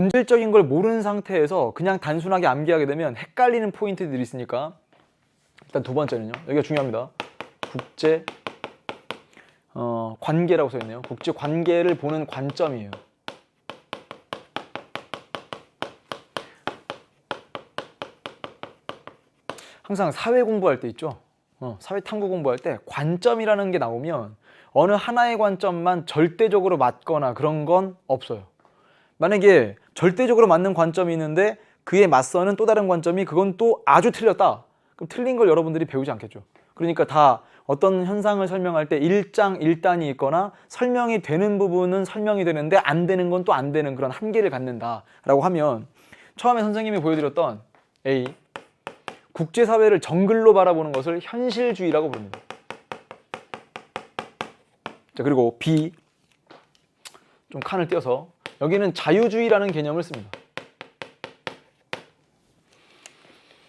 본질적인 걸 모르는 상태에서 그냥 단순하게 암기하게 되면 헷갈리는 포인트들이 있으니까 일단 두 번째는요. 여기가 중요합니다. 국제 관계라고 써있네요. 국제 관계를 보는 관점이에요. 항상 사회 공부할 때 있죠. 사회 탐구 공부할 때 관점이라는 게 나오면 어느 하나의 관점만 절대적으로 맞거나 그런 건 없어요. 만약에 절대적으로 맞는 관점이 있는데 그에 맞서는 또 다른 관점이 그건 또 아주 틀렸다. 그럼 틀린 걸 여러분들이 배우지 않겠죠. 그러니까 다 어떤 현상을 설명할 때 일장일단이 있거나 설명이 되는 부분은 설명이 되는데 안 되는 건 또 안 되는 그런 한계를 갖는다라고 하면 처음에 선생님이 보여드렸던 A, 국제사회를 정글로 바라보는 것을 현실주의라고 부릅니다. 자, 그리고 B, 좀 칸을 띄어서 여기는 자유주의라는 개념을 씁니다.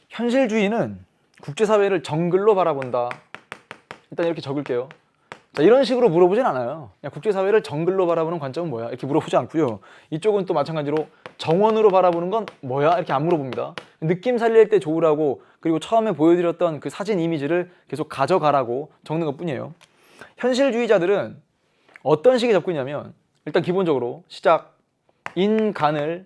현실주의는 국제사회를 정글로 바라본다. 일단 이렇게 적을게요. 자, 이런 식으로 물어보진 않아요. 그냥 국제사회를 정글로 바라보는 관점은 뭐야? 이렇게 물어보지 않고요. 이쪽은 또 마찬가지로 정원으로 바라보는 건 뭐야? 이렇게 안 물어봅니다. 느낌 살릴 때 좋으라고, 그리고 처음에 보여드렸던 그 사진 이미지를 계속 가져가라고 적는 것 뿐이에요. 현실주의자들은 어떤 식의 접근이냐면 일단 기본적으로 시작, 인간을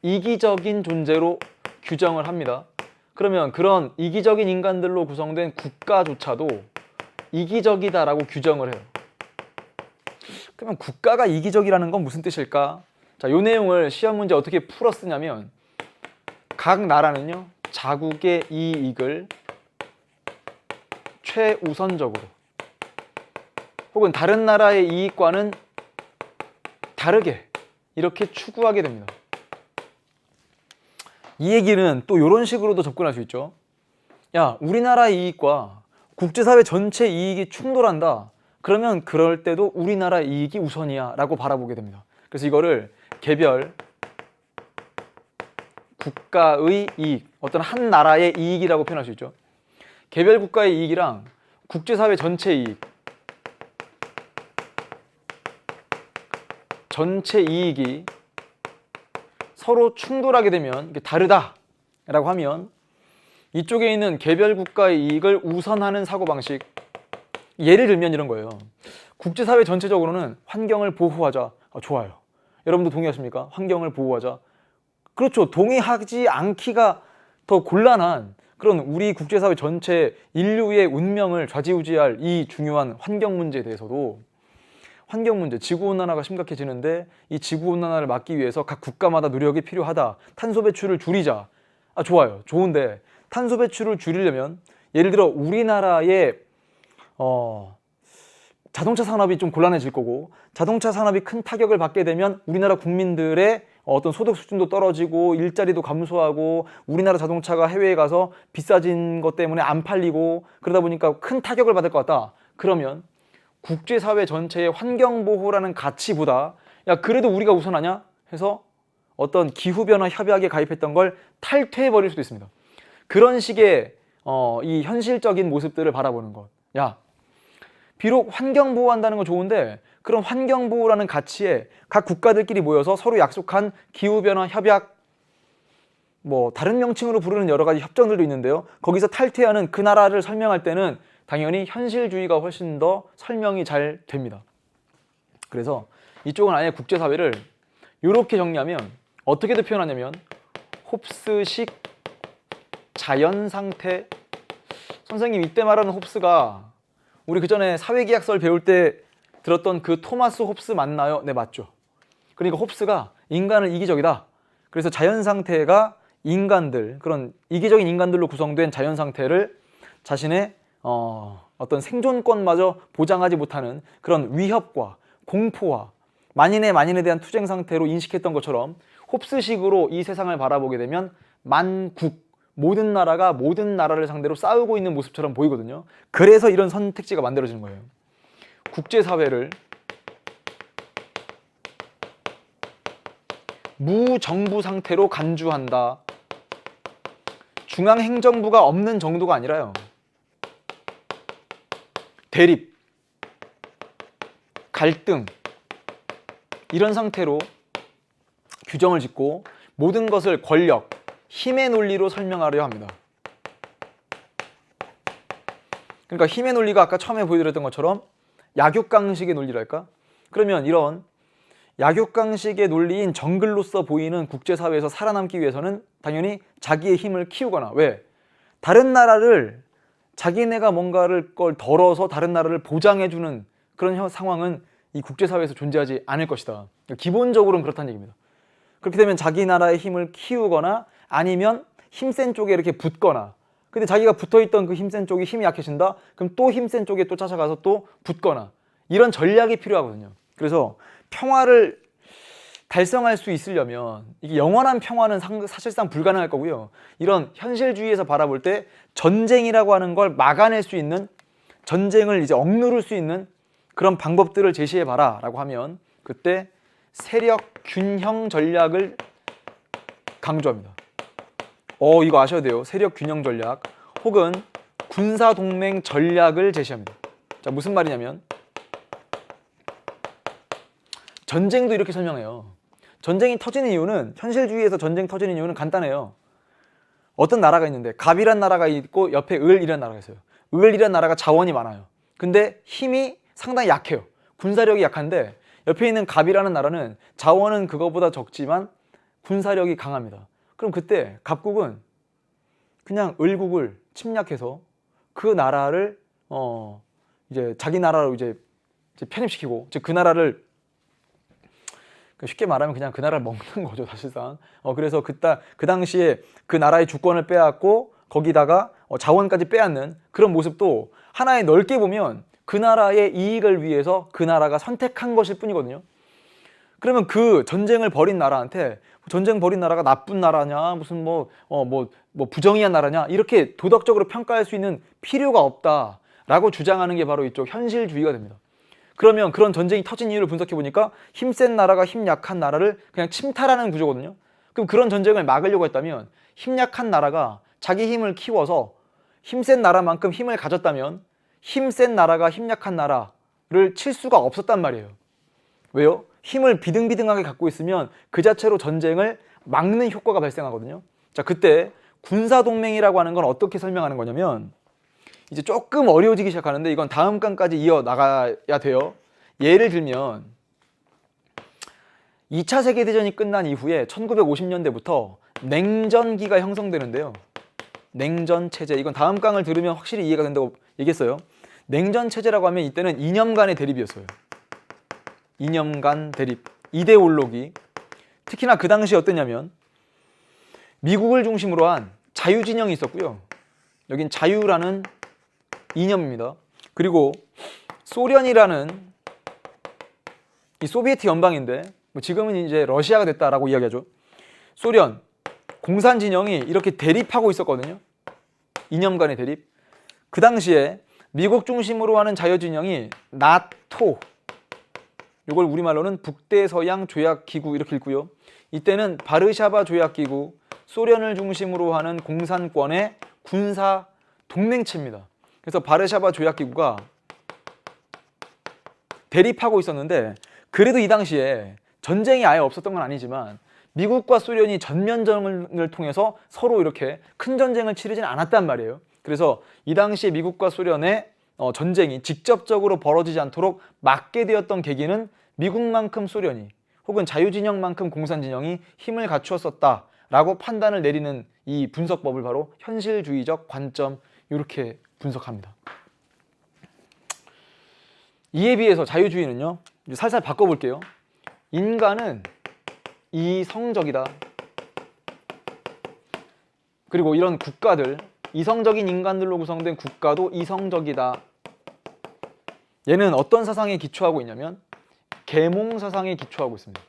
이기적인 존재로 규정을 합니다. 그러면 그런 이기적인 인간들로 구성된 국가조차도 이기적이다라고 규정을 해요. 그러면 국가가 이기적이라는 건 무슨 뜻일까? 자, 이 내용을 시험 문제 어떻게 풀었으냐면 각 나라는요, 자국의 이익을 최우선적으로 혹은 다른 나라의 이익과는 다르게 이렇게 추구하게 됩니다. 이 얘기는 또 이런 식으로도 접근할 수 있죠. 야, 우리나라의 이익과 국제사회 전체 이익이 충돌한다. 그러면 그럴 때도 우리나라의 이익이 우선이야 라고 바라보게 됩니다. 그래서 이거를 개별 국가의 이익, 어떤 한 나라의 이익이라고 표현할 수 있죠. 개별 국가의 이익이랑 국제사회 전체 이익, 전체 이익이 서로 충돌하게 되면 이게 다르다 라고 하면 이쪽에 있는 개별 국가의 이익을 우선하는 사고방식, 예를 들면 이런 거예요. 국제사회 전체적으로는 환경을 보호하자. 좋아요. 여러분도 동의하십니까? 환경을 보호하자. 그렇죠. 동의하지 않기가 더 곤란한 그런 우리 국제사회 전체 인류의 운명을 좌지우지할 이 중요한 환경 문제에 대해서도 환경 문제, 지구온난화가 심각해지는데 이 지구온난화를 막기 위해서 각 국가마다 노력이 필요하다. 탄소 배출을 줄이자. 좋아요. 좋은데 탄소 배출을 줄이려면 예를 들어 우리나라의 자동차 산업이 좀 곤란해질 거고, 자동차 산업이 큰 타격을 받게 되면 우리나라 국민들의 어떤 소득 수준도 떨어지고 일자리도 감소하고 우리나라 자동차가 해외에 가서 비싸진 것 때문에 안 팔리고 그러다 보니까 큰 타격을 받을 것 같다. 그러면 국제사회 전체의 환경보호라는 가치보다 야, 그래도 우리가 우선하냐 해서 어떤 기후변화 협약에 가입했던 걸 탈퇴해버릴 수도 있습니다. 그런 식의 이 현실적인 모습들을 바라보는 것. 야, 비록 환경 보호한다는 건 좋은데 그런 환경 보호라는 가치에 각 국가들끼리 모여서 서로 약속한 기후변화 협약, 뭐 다른 명칭으로 부르는 여러 가지 협정들도 있는데요. 거기서 탈퇴하는 그 나라를 설명할 때는 당연히 현실주의가 훨씬 더 설명이 잘 됩니다. 그래서 이쪽은 아예 국제사회를 이렇게 정리하면 어떻게도 표현하냐면 홉스식 자연상태. 선생님 이때 말하는 홉스가 우리 그 전에 사회계약서를 배울 때 들었던 그 토마스 홉스 맞나요? 네, 맞죠. 그러니까 홉스가 인간은 이기적이다. 그래서 자연상태가 인간들, 그런 이기적인 인간들로 구성된 자연상태를 자신의 어떤 생존권마저 보장하지 못하는 그런 위협과 공포와 만인에 대한 투쟁 상태로 인식했던 것처럼 홉스식으로 이 세상을 바라보게 되면 만국, 모든 나라가 모든 나라를 상대로 싸우고 있는 모습처럼 보이거든요. 그래서 이런 선택지가 만들어지는 거예요. 국제사회를 무정부 상태로 간주한다. 중앙행정부가 없는 정도가 아니라요. 대립, 갈등, 이런 상태로 규정을 짓고 모든 것을 권력, 힘의 논리로 설명하려 합니다. 그러니까 힘의 논리가 아까 처음에 보여드렸던 것처럼 약육강식의 논리랄까? 그러면 이런 약육강식의 논리인 정글로서 보이는 국제사회에서 살아남기 위해서는 당연히 자기의 힘을 키우거나, 왜? 다른 나라를 자기네가 뭔가를 걸 덜어서 다른 나라를 보장해주는 그런 상황은 이 국제사회에서 존재하지 않을 것이다. 기본적으로는 그렇다는 얘기입니다. 그렇게 되면 자기 나라의 힘을 키우거나 아니면 힘센 쪽에 이렇게 붙거나, 근데 자기가 붙어있던 그 힘센 쪽이 힘이 약해진다? 그럼 또 힘센 쪽에 또 쫓아가서 또 붙거나, 이런 전략이 필요하거든요. 그래서 평화를 달성할 수 있으려면 이게 영원한 평화는 사실상 불가능할 거고요. 이런 현실주의에서 바라볼 때 전쟁이라고 하는 걸 막아낼 수 있는, 전쟁을 이제 억누를 수 있는 그런 방법들을 제시해 봐라 라고 하면 그때 세력 균형 전략을 강조합니다. 이거 아셔야 돼요. 세력 균형 전략 혹은 군사 동맹 전략을 제시합니다. 자, 무슨 말이냐면 전쟁도 이렇게 설명해요. 전쟁이 터지는 이유는, 현실주의에서 전쟁 터지는 이유는 간단해요. 어떤 나라가 있는데 갑이란 나라가 있고 옆에 을이란 나라가 있어요. 을이란 나라가 자원이 많아요. 근데 힘이 상당히 약해요. 군사력이 약한데 옆에 있는 갑이라는 나라는 자원은 그거보다 적지만 군사력이 강합니다. 그럼 그때 갑국은 그냥 을국을 침략해서 그 나라를 이제 자기 나라로 이제 편입시키고, 즉 그 나라를 쉽게 말하면 그냥 그 나라를 먹는 거죠, 사실상. 그래서 그 당시에 그 나라의 주권을 빼앗고 거기다가 자원까지 빼앗는 그런 모습도 하나의 넓게 보면 그 나라의 이익을 위해서 그 나라가 선택한 것일 뿐이거든요. 그러면 그 전쟁을 벌인 나라한테 전쟁 벌인 나라가 나쁜 나라냐, 무슨 뭐 부정의한 나라냐, 이렇게 도덕적으로 평가할 수 있는 필요가 없다라고 주장하는 게 바로 이쪽 현실주의가 됩니다. 그러면 그런 전쟁이 터진 이유를 분석해 보니까 힘센 나라가 힘 약한 나라를 그냥 침탈하는 구조거든요. 그럼 그런 전쟁을 막으려고 했다면 힘 약한 나라가 자기 힘을 키워서 힘센 나라만큼 힘을 가졌다면 힘센 나라가 힘 약한 나라를 칠 수가 없었단 말이에요. 왜요? 힘을 비등비등하게 갖고 있으면 그 자체로 전쟁을 막는 효과가 발생하거든요. 자, 그때 군사동맹이라고 하는 건 어떻게 설명하는 거냐면, 이제 조금 어려워지기 시작하는데 이건 다음 강까지 이어나가야 돼요. 예를 들면 2차 세계대전이 끝난 이후에 1950년대부터 냉전기가 형성되는데요. 냉전체제, 이건 다음 강을 들으면 확실히 이해가 된다고 얘기했어요. 냉전체제라고 하면 이때는 이념 간의 대립이었어요. 이념 간 대립, 이데올로기. 특히나 그 당시 어땠냐면 미국을 중심으로 한 자유진영이 있었고요. 여긴 자유라는 이념입니다. 그리고 소련이라는 이 소비에트 연방인데 지금은 이제 러시아가 됐다라고 이야기하죠. 소련, 공산 진영이 이렇게 대립하고 있었거든요. 이념 간의 대립. 그 당시에 미국 중심으로 하는 자유진영이 나토, 이걸 우리말로는 북대서양 조약기구 이렇게 읽고요. 이때는 바르샤바 조약기구, 소련을 중심으로 하는 공산권의 군사 동맹체입니다. 그래서 바르샤바 조약기구가 대립하고 있었는데, 그래도 이 당시에 전쟁이 아예 없었던 건 아니지만 미국과 소련이 전면전을 통해서 서로 이렇게 큰 전쟁을 치르진 않았단 말이에요. 그래서 이 당시에 미국과 소련의 전쟁이 직접적으로 벌어지지 않도록 막게 되었던 계기는 미국만큼 소련이 혹은 자유진영만큼 공산진영이 힘을 갖추었었다라고 판단을 내리는 이 분석법을 바로 현실주의적 관점, 이렇게 분석합니다. 이에 비해서 자유주의는요, 살살 바꿔볼게요. 인간은 이성적이다. 그리고 이런 국가들, 이성적인 인간들로 구성된 국가도 이성적이다. 얘는 어떤 사상에 기초하고 있냐면 계몽 사상에 기초하고 있습니다.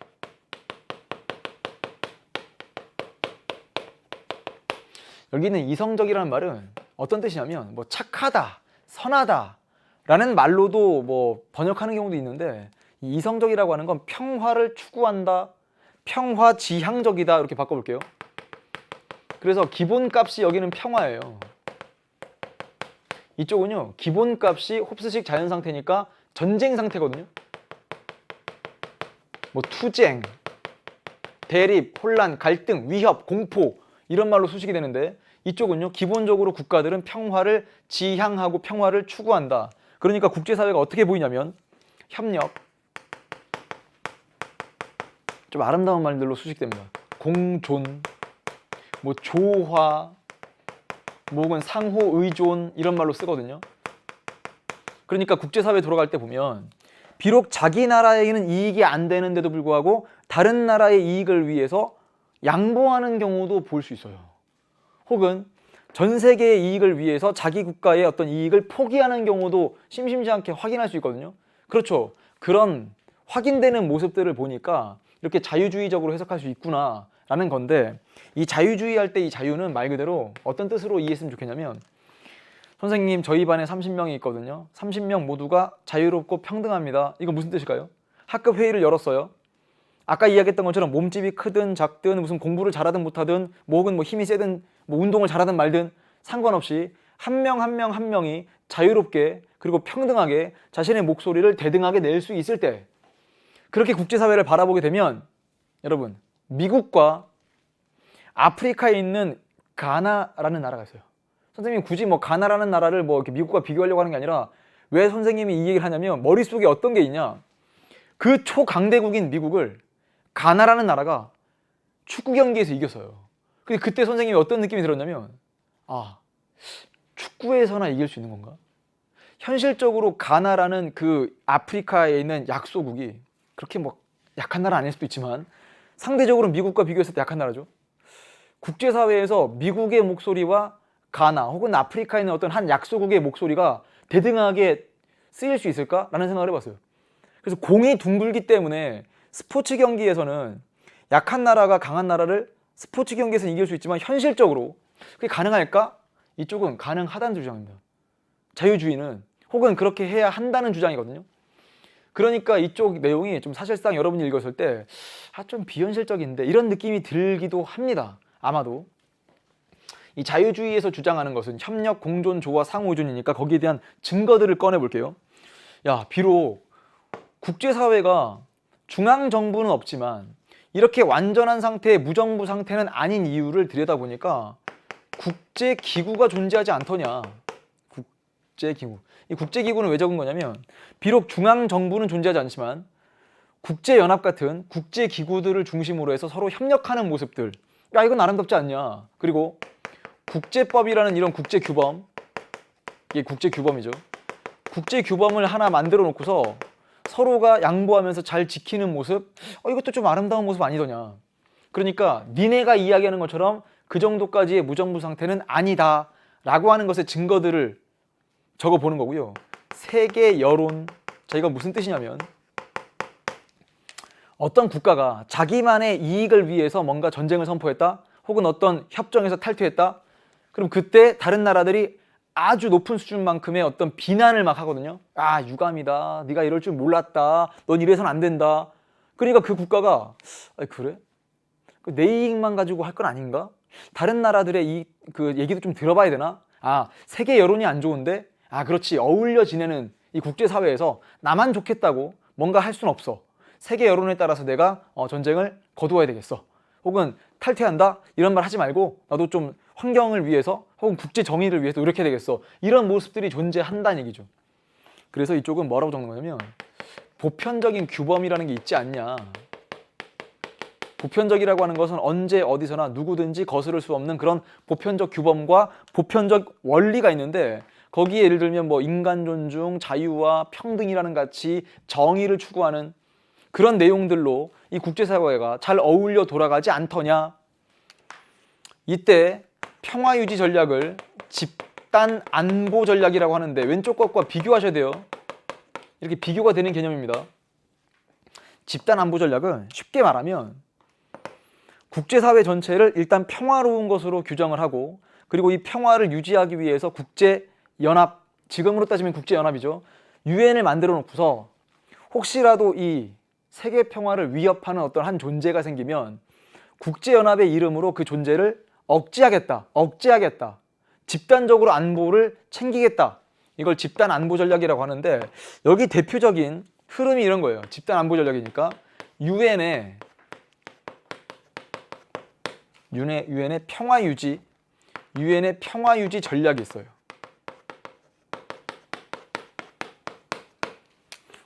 여기는 이성적이라는 말은 어떤 뜻이냐면 뭐 착하다, 선하다 라는 말로도 뭐 번역하는 경우도 있는데, 이 이성적이라고 하는 건 평화를 추구한다, 평화지향적이다, 이렇게 바꿔볼게요. 그래서 기본값이 여기는 평화예요. 이쪽은요, 기본값이 홉스식 자연상태니까 전쟁 상태거든요. 뭐 투쟁, 대립, 혼란, 갈등, 위협, 공포 이런 말로 수식이 되는데 이쪽은요 기본적으로 국가들은 평화를 지향하고 평화를 추구한다. 그러니까 국제사회가 어떻게 보이냐면 협력, 좀 아름다운 말들로 수식됩니다. 공존, 뭐 조화, 뭐 혹은 상호 의존 이런 말로 쓰거든요. 그러니까 국제사회 돌아갈 때 보면 비록 자기 나라에는 이익이 안 되는데도 불구하고 다른 나라의 이익을 위해서 양보하는 경우도 볼 수 있어요. 혹은 전 세계의 이익을 위해서 자기 국가의 어떤 이익을 포기하는 경우도 심심치 않게 확인할 수 있거든요. 그렇죠. 그런 확인되는 모습들을 보니까 이렇게 자유주의적으로 해석할 수 있구나라는 건데 이 자유주의 할 때 이 자유는 말 그대로 어떤 뜻으로 이해했으면 좋겠냐면 선생님 저희 반에 30명이 있거든요. 30명 모두가 자유롭고 평등합니다. 이거 무슨 뜻일까요? 학급 회의를 열었어요. 아까 이야기했던 것처럼 몸집이 크든 작든 무슨 공부를 잘하든 못하든 뭐 혹은 뭐 힘이 세든 뭐 운동을 잘하든 말든 상관없이 한 명 한 명 한 명이 자유롭게 그리고 평등하게 자신의 목소리를 대등하게 낼 수 있을 때 그렇게 국제사회를 바라보게 되면 여러분 미국과 아프리카에 있는 가나라는 나라가 있어요. 선생님이 굳이 뭐 가나라는 나라를 뭐 이렇게 미국과 비교하려고 하는 게 아니라 왜 선생님이 이 얘기를 하냐면 머릿속에 어떤 게 있냐 그 초강대국인 미국을 가나라는 나라가 축구 경기에서 이겼어요. 근데 그때 선생님이 어떤 느낌이 들었냐면 아 축구에서나 이길 수 있는 건가? 현실적으로 가나라는 그 아프리카에 있는 약소국이 그렇게 뭐 약한 나라 아닐 수도 있지만 상대적으로 미국과 비교했을 때 약한 나라죠. 국제사회에서 미국의 목소리와 가나 혹은 아프리카에 있는 어떤 한 약소국의 목소리가 대등하게 쓰일 수 있을까라는 생각을 해봤어요. 그래서 공이 둥글기 때문에 스포츠 경기에서는 약한 나라가 강한 나라를 스포츠 경기에서는 이길 수 있지만 현실적으로 그게 가능할까? 이쪽은 가능하다는 주장입니다. 자유주의는 혹은 그렇게 해야 한다는 주장이거든요. 그러니까 이쪽 내용이 좀 사실상 여러분이 읽었을 때 좀 비현실적인데 이런 느낌이 들기도 합니다. 아마도 이 자유주의에서 주장하는 것은 협력, 공존, 조화, 상호존이니까 거기에 대한 증거들을 꺼내볼게요. 야, 비록 국제사회가 중앙정부는 없지만 이렇게 완전한 상태의 무정부 상태는 아닌 이유를 들여다보니까 국제기구가 존재하지 않더냐. 국제기구. 이 국제기구는 왜 적은 거냐면 비록 중앙정부는 존재하지 않지만 국제연합 같은 국제기구들을 중심으로 해서 서로 협력하는 모습들. 야, 이건 아름답지 않냐. 그리고 국제법이라는 이런 국제규범, 이게 국제규범이죠. 국제규범을 하나 만들어 놓고서 서로가 양보하면서 잘 지키는 모습, 이것도 좀 아름다운 모습 아니더냐. 그러니까 니네가 이야기하는 것처럼 그 정도까지의 무정부 상태는 아니다 라고 하는 것의 증거들을 적어보는 거고요. 세계 여론, 자 이건 무슨 뜻이냐면 어떤 국가가 자기만의 이익을 위해서 뭔가 전쟁을 선포했다 혹은 어떤 협정에서 탈퇴했다 그럼 그때 다른 나라들이 아주 높은 수준만큼의 어떤 비난을 막 하거든요. 아 유감이다, 네가 이럴 줄 몰랐다, 넌 이래선 안 된다. 그러니까 그 국가가 그래? 내 이익만 가지고 할 건 아닌가? 다른 나라들의 그 얘기도 좀 들어봐야 되나? 아 세계 여론이 안 좋은데 그렇지 어울려 지내는 이 국제사회에서 나만 좋겠다고 뭔가 할 수는 없어. 세계 여론에 따라서 내가 전쟁을 거두어야 되겠어. 혹은 탈퇴한다? 이런 말 하지 말고 나도 좀 환경을 위해서 혹은 국제 정의를 위해서 노력해야 되겠어. 이런 모습들이 존재한다는 얘기죠. 그래서 이쪽은 뭐라고 적는 거냐면 보편적인 규범이라는 게 있지 않냐. 보편적이라고 하는 것은 언제 어디서나 누구든지 거스를 수 없는 그런 보편적 규범과 보편적 원리가 있는데 거기에 예를 들면 뭐 인간 존중, 자유와 평등이라는 가치, 정의를 추구하는 그런 내용들로 이 국제사회가 잘 어울려 돌아가지 않더냐. 이때 평화유지 전략을 집단 안보 전략이라고 하는데 왼쪽 것과 비교하셔야 돼요. 이렇게 비교가 되는 개념입니다. 집단 안보 전략은 쉽게 말하면 국제사회 전체를 일단 평화로운 것으로 규정을 하고 그리고 이 평화를 유지하기 위해서 국제연합, 지금으로 따지면 국제연합이죠. 유엔을 만들어 놓고서 혹시라도 이 세계 평화를 위협하는 어떤 한 존재가 생기면 국제연합의 이름으로 그 존재를 억제하겠다. 집단적으로 안보를 챙기겠다. 이걸 집단 안보 전략이라고 하는데 여기 대표적인 흐름이 이런 거예요. 집단 안보 전략이니까 유엔에 유엔의 평화 유지, 유엔의 평화 유지 전략이 있어요.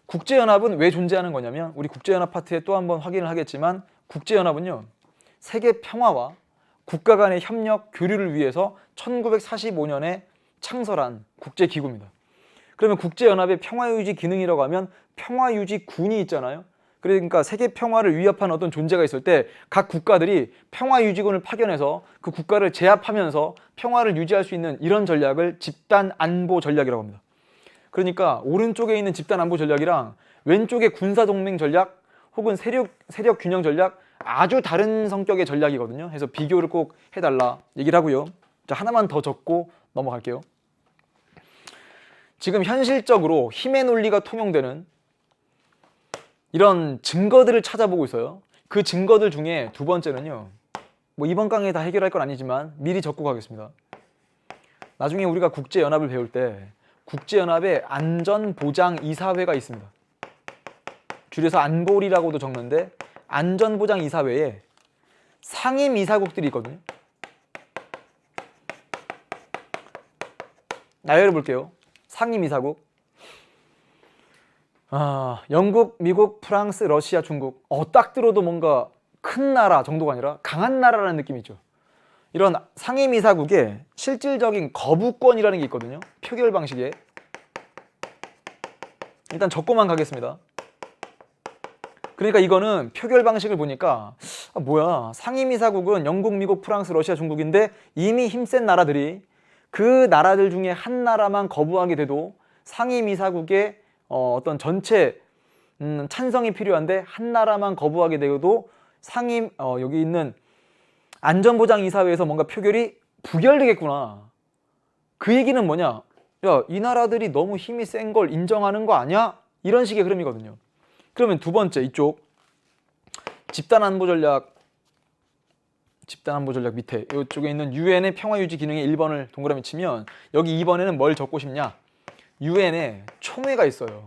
국제연합은 왜 존재하는 거냐면 우리 국제연합 파트에 또 한번 확인을 하겠지만 국제연합은요. 세계 평화와 국가 간의 협력, 교류를 위해서 1945년에 창설한 국제기구입니다. 그러면 국제연합의 평화유지 기능이라고 하면 평화유지군이 있잖아요. 그러니까 세계 평화를 위협하는 어떤 존재가 있을 때 각 국가들이 평화유지군을 파견해서 그 국가를 제압하면서 평화를 유지할 수 있는 이런 전략을 집단안보 전략이라고 합니다. 그러니까 오른쪽에 있는 집단안보 전략이랑 왼쪽의 군사동맹 전략 혹은 세력 균형 전략 아주 다른 성격의 전략이거든요. 그래서 비교를 꼭 해달라 얘기를 하고요. 자, 하나만 더 적고 넘어갈게요. 지금 현실적으로 힘의 논리가 통용되는 이런 증거들을 찾아보고 있어요. 그 증거들 중에 두 번째는요. 뭐 이번 강의에 다 해결할 건 아니지만 미리 적고 가겠습니다. 나중에 우리가 국제연합을 배울 때 국제연합의 안전보장이사회가 있습니다. 줄여서 안보리라고도 적는데 안전보장이사회에 상임이사국들이 있거든요. 나열해 볼게요. 상임이사국. 영국, 미국, 프랑스, 러시아, 중국. 딱 들어도 뭔가 큰 나라 정도가 아니라 강한 나라라는 느낌이죠. 이런 상임이사국에 실질적인 거부권이라는 게 있거든요. 표결 방식에. 일단 적고만 가겠습니다. 그러니까 이거는 표결 방식을 보니까 뭐야, 상임이사국은 영국, 미국, 프랑스, 러시아, 중국인데 이미 힘센 나라들이 그 나라들 중에 한 나라만 거부하게 돼도 상임이사국의 어떤 전체 찬성이 필요한데 한 나라만 거부하게 되어도 여기 있는 안전보장이사회에서 뭔가 표결이 부결되겠구나. 그 얘기는 뭐냐? 야, 이 나라들이 너무 힘이 센 걸 인정하는 거 아니야? 이런 식의 흐름이거든요. 그러면 두 번째 이쪽 집단안보 전략 밑에 이쪽에 있는 유엔의 평화유지 기능의 1번을 동그라미 치면 여기 2번에는 뭘 적고 싶냐? 유엔에 총회가 있어요.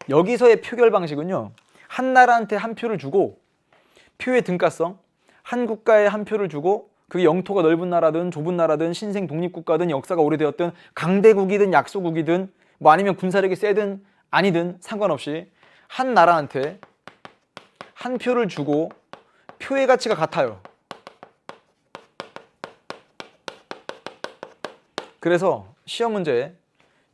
여기서의 표결 방식은요. 한 나라한테 한 표를 주고 표의 등가성, 한 국가에 한 표를 주고 그게 영토가 넓은 나라든 좁은 나라든 신생 독립국가든 역사가 오래되었든 강대국이든 약소국이든 뭐 아니면 군사력이 세든 아니든 상관없이 한 나라한테 한 표를 주고 표의 가치가 같아요. 그래서 시험 문제에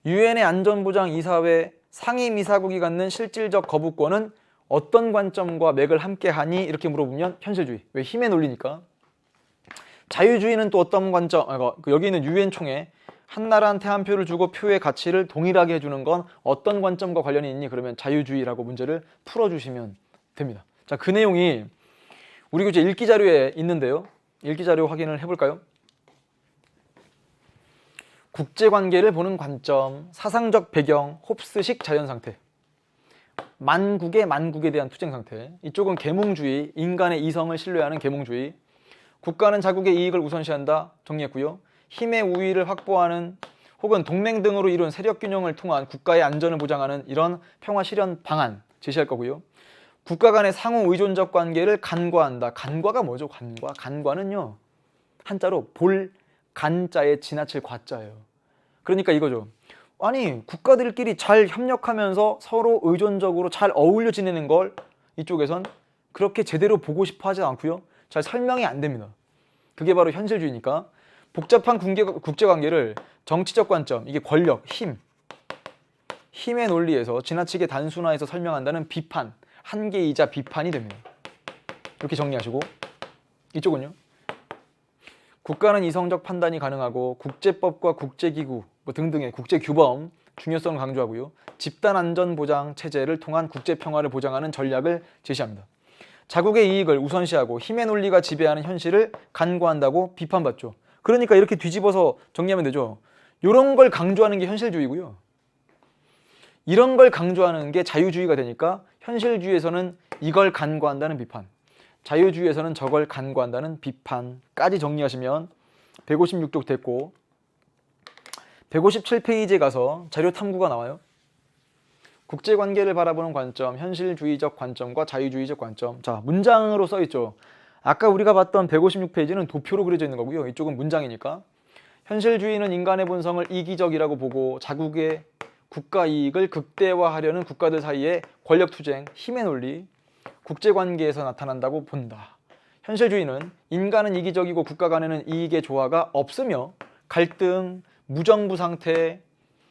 유엔의 안전보장이사회 상임이사국이 갖는 실질적 거부권은 어떤 관점과 맥을 함께하니? 이렇게 물어보면 현실주의. 왜? 힘의 논리니까. 자유주의는 또 어떤 관점? 여기 있는 유엔 총회 한 나라한테 한 표를 주고 표의 가치를 동일하게 해주는 건 어떤 관점과 관련이 있니? 그러면 자유주의라고 문제를 풀어주시면 됩니다. 자, 그 내용이 우리 교재 읽기 자료에 있는데요. 읽기 자료 확인을 해볼까요? 국제관계를 보는 관점, 사상적 배경, 홉스식 자연상태, 만국에 대한 투쟁상태. 이쪽은 계몽주의, 인간의 이성을 신뢰하는 계몽주의. 국가는 자국의 이익을 우선시한다. 정리했고요. 힘의 우위를 확보하는 혹은 동맹 등으로 이룬 세력균형을 통한 국가의 안전을 보장하는 이런 평화 실현 방안 제시할 거고요. 국가 간의 상호 의존적 관계를 간과한다. 간과가 뭐죠? 간과는요. 한자로 볼, 간자에 지나칠 과자예요. 그러니까 이거죠. 아니, 국가들끼리 잘 협력하면서 서로 의존적으로 잘 어울려 지내는 걸 이쪽에선 그렇게 제대로 보고 싶어 하지 않고요. 잘 설명이 안 됩니다. 그게 바로 현실주의니까. 복잡한 국제관계를 정치적 관점, 이게 권력, 힘의 논리에서 지나치게 단순화해서 설명한다는 비판, 한계이자 비판이 됩니다. 이렇게 정리하시고 이쪽은요. 국가는 이성적 판단이 가능하고 국제법과 국제기구 등등의 국제규범 중요성을 강조하고요. 집단안전보장 체제를 통한 국제평화를 보장하는 전략을 제시합니다. 자국의 이익을 우선시하고 힘의 논리가 지배하는 현실을 간과한다고 비판받죠. 그러니까 이렇게 뒤집어서 정리하면 되죠. 이런 걸 강조하는 게 현실주의고요. 이런 걸 강조하는 게 자유주의가 되니까 현실주의에서는 이걸 간과한다는 비판, 자유주의에서는 저걸 간과한다는 비판까지 정리하시면 156쪽 됐고 157페이지에 가서 자료 탐구가 나와요. 국제관계를 바라보는 관점, 현실주의적 관점과 자유주의적 관점. 자, 문장으로 써있죠. 아까 우리가 봤던 156페이지는 도표로 그려져 있는 거고요. 이쪽은 문장이니까. 현실주의는 인간의 본성을 이기적이라고 보고 자국의 국가 이익을 극대화하려는 국가들 사이의 권력투쟁, 힘의 논리, 국제관계에서 나타난다고 본다. 현실주의는 인간은 이기적이고 국가 간에는 이익의 조화가 없으며 갈등, 무정부 상태,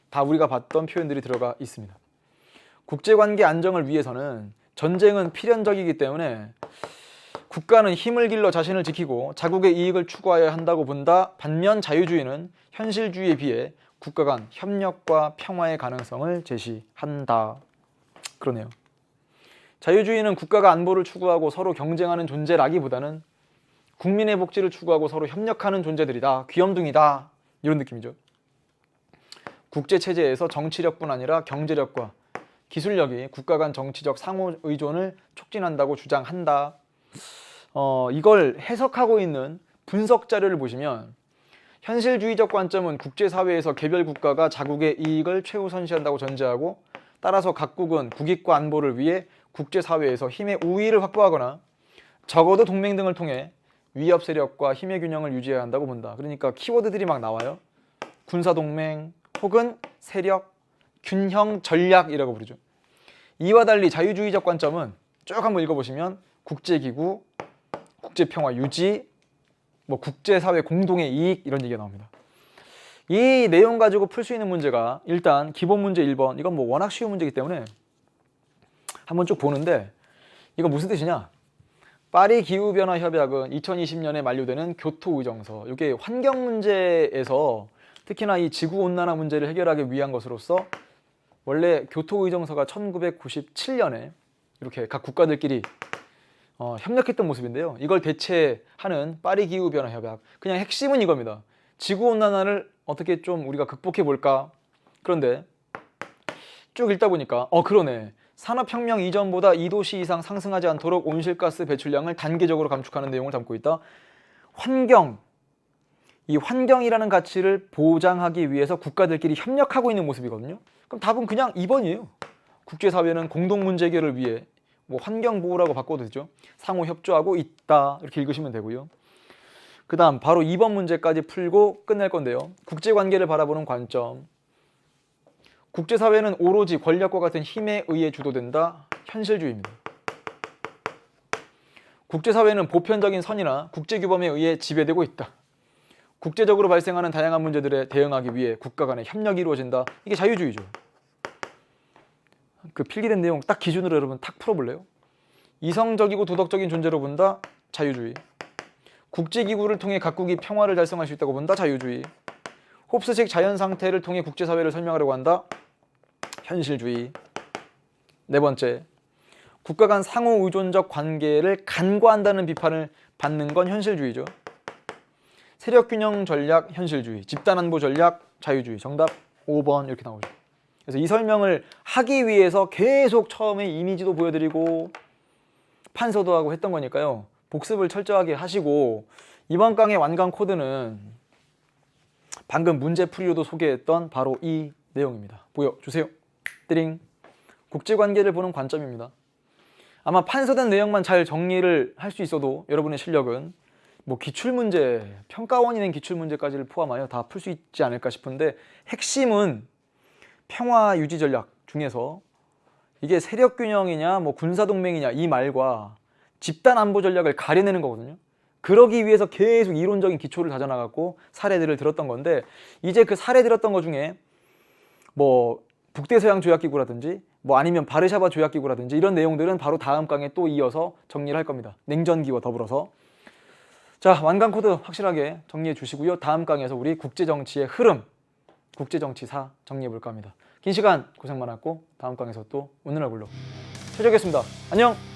다 우리가 봤던 표현들이 들어가 있습니다. 국제관계 안정을 위해서는 전쟁은 필연적이기 때문에 국가는 힘을 길러 자신을 지키고 자국의 이익을 추구하여야 한다고 본다. 반면 자유주의는 현실주의에 비해 국가 간 협력과 평화의 가능성을 제시한다. 그러네요. 자유주의는 국가가 안보를 추구하고 서로 경쟁하는 존재라기보다는 국민의 복지를 추구하고 서로 협력하는 존재들이다. 귀염둥이다. 이런 느낌이죠. 국제체제에서 정치력뿐 아니라 경제력과 기술력이 국가 간 정치적 상호 의존을 촉진한다고 주장한다. 이걸 해석하고 있는 분석 자료를 보시면 현실주의적 관점은 국제사회에서 개별 국가가 자국의 이익을 최우선시한다고 전제하고 따라서 각국은 국익과 안보를 위해 국제사회에서 힘의 우위를 확보하거나 적어도 동맹 등을 통해 위협 세력과 힘의 균형을 유지해야 한다고 본다. 그러니까 키워드들이 막 나와요. 군사동맹 혹은 세력, 균형, 전략이라고 부르죠. 이와 달리 자유주의적 관점은 쭉 한번 읽어보시면 국제기구, 국제평화 유지, 국제사회 공동의 이익 이런 얘기가 나옵니다. 이 내용 가지고 풀 수 있는 문제가 일단 기본 문제 1번 이건 워낙 쉬운 문제이기 때문에 한번 쭉 보는데 이거 무슨 뜻이냐? 파리 기후변화 협약은 2020년에 만료되는 교토의정서. 이게 환경 문제에서 특히나 이 지구온난화 문제를 해결하기 위한 것으로서 원래 교토의정서가 1997년에 이렇게 각 국가들끼리 협력했던 모습인데요. 이걸 대체하는 파리 기후변화 협약. 그냥 핵심은 이겁니다. 지구온난화를 어떻게 좀 우리가 극복해 볼까? 그런데 쭉 읽다 보니까 그러네. 산업혁명 이전보다 2도씨 이상 상승하지 않도록 온실가스 배출량을 단계적으로 감축하는 내용을 담고 있다. 환경, 이 환경이라는 가치를 보장하기 위해서 국가들끼리 협력하고 있는 모습이거든요. 그럼 답은 그냥 2번이에요. 국제사회는 공동문제 해결을 위해 환경보호라고 바꿔도 되죠. 상호 협조하고 있다. 이렇게 읽으시면 되고요. 그 다음 바로 2번 문제까지 풀고 끝낼 건데요. 국제관계를 바라보는 관점. 국제사회는 오로지 권력과 같은 힘에 의해 주도된다. 현실주의입니다. 국제사회는 보편적인 선이나 국제규범에 의해 지배되고 있다. 국제적으로 발생하는 다양한 문제들에 대응하기 위해 국가 간의 협력이 이루어진다. 이게 자유주의죠. 그 필기된 내용 딱 기준으로 여러분 탁 풀어볼래요? 이성적이고 도덕적인 존재로 본다. 자유주의. 국제기구를 통해 각국이 평화를 달성할 수 있다고 본다. 자유주의. 홉스식 자연 상태를 통해 국제사회를 설명하려고 한다. 현실주의. 네 번째, 국가 간 상호 의존적 관계를 간과한다는 비판을 받는 건 현실주의죠. 세력균형 전략 현실주의, 집단안보 전략 자유주의. 정답 5번 이렇게 나오죠. 그래서 이 설명을 하기 위해서 계속 처음에 이미지도 보여드리고 판서도 하고 했던 거니까요. 복습을 철저하게 하시고 이번 강의 완강 코드는 방금 문제풀이로도 소개했던 바로 이 내용입니다. 보여주세요. 띠링. 국제관계를 보는 관점입니다. 아마 판서된 내용만 잘 정리를 할 수 있어도 여러분의 실력은 기출문제, 평가원이 낸 기출문제까지를 포함하여 다 풀 수 있지 않을까 싶은데 핵심은 평화 유지 전략 중에서 이게 세력균형이냐 군사동맹이냐 이 말과 집단안보 전략을 가려내는 거거든요. 그러기 위해서 계속 이론적인 기초를 다져나갔고 사례들을 들었던 건데 이제 그 사례 들었던 것 중에 북대서양 조약기구라든지 아니면 바르샤바 조약기구라든지 이런 내용들은 바로 다음 강에 또 이어서 정리를 할 겁니다. 냉전기와 더불어서. 자, 완강 코드 확실하게 정리해 주시고요. 다음 강에서 우리 국제정치의 흐름, 국제정치사 정리해 볼까 합니다. 긴 시간 고생 많았고 다음 강에서 또 웃는 얼굴로 찾아뵙겠습니다. 안녕!